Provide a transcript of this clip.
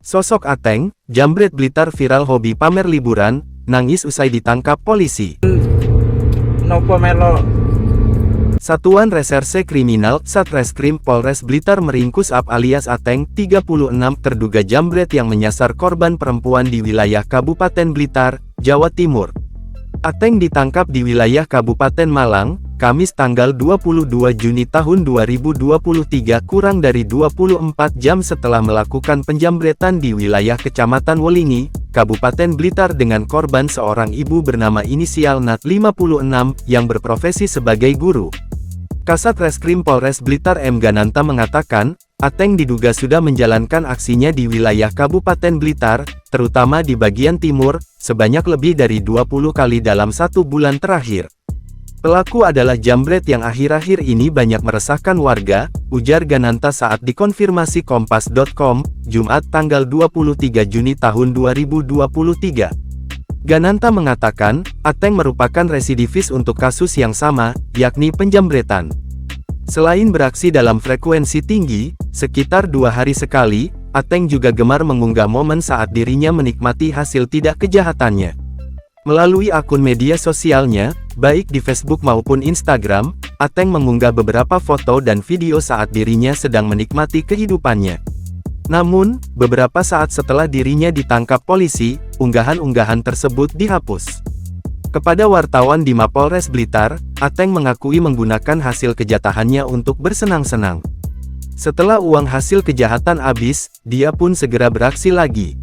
Sosok Ateng, jambret Blitar viral hobi pamer liburan, nangis usai ditangkap polisi. Nopo melo. Satuan Reserse Kriminal Satreskrim Polres Blitar meringkus Ap alias Ateng, 36, terduga jambret yang menyasar korban perempuan di wilayah Kabupaten Blitar, Jawa Timur. Ateng ditangkap di wilayah Kabupaten Malang, Kamis tanggal 22 Juni tahun 2023 kurang dari 24 jam setelah melakukan penjambretan di wilayah Kecamatan Welingi, Kabupaten Blitar dengan korban seorang ibu bernama inisial Nat 56 yang berprofesi sebagai guru. Kasat Reskrim Polres Blitar M. Gananta mengatakan, Ateng diduga sudah menjalankan aksinya di wilayah Kabupaten Blitar, terutama di bagian timur, sebanyak lebih dari 20 kali dalam 1 bulan terakhir. Pelaku adalah jambret yang akhir-akhir ini banyak meresahkan warga, ujar Gananta saat dikonfirmasi Kompas.com, Jumat tanggal 23 Juni tahun 2023. Gananta mengatakan, Ateng merupakan residivis untuk kasus yang sama, yakni penjambretan. Selain beraksi dalam frekuensi tinggi, sekitar 2 hari sekali, Ateng juga gemar mengunggah momen saat dirinya menikmati hasil tidak kejahatannya. Melalui akun media sosialnya, baik di Facebook maupun Instagram, Ateng mengunggah beberapa foto dan video saat dirinya sedang menikmati kehidupannya. Namun, beberapa saat setelah dirinya ditangkap polisi, unggahan-unggahan tersebut dihapus. Kepada wartawan di Mapolres Blitar, Ateng mengakui menggunakan hasil kejahataannya untuk bersenang-senang. Setelah uang hasil kejahatan habis, dia pun segera beraksi lagi.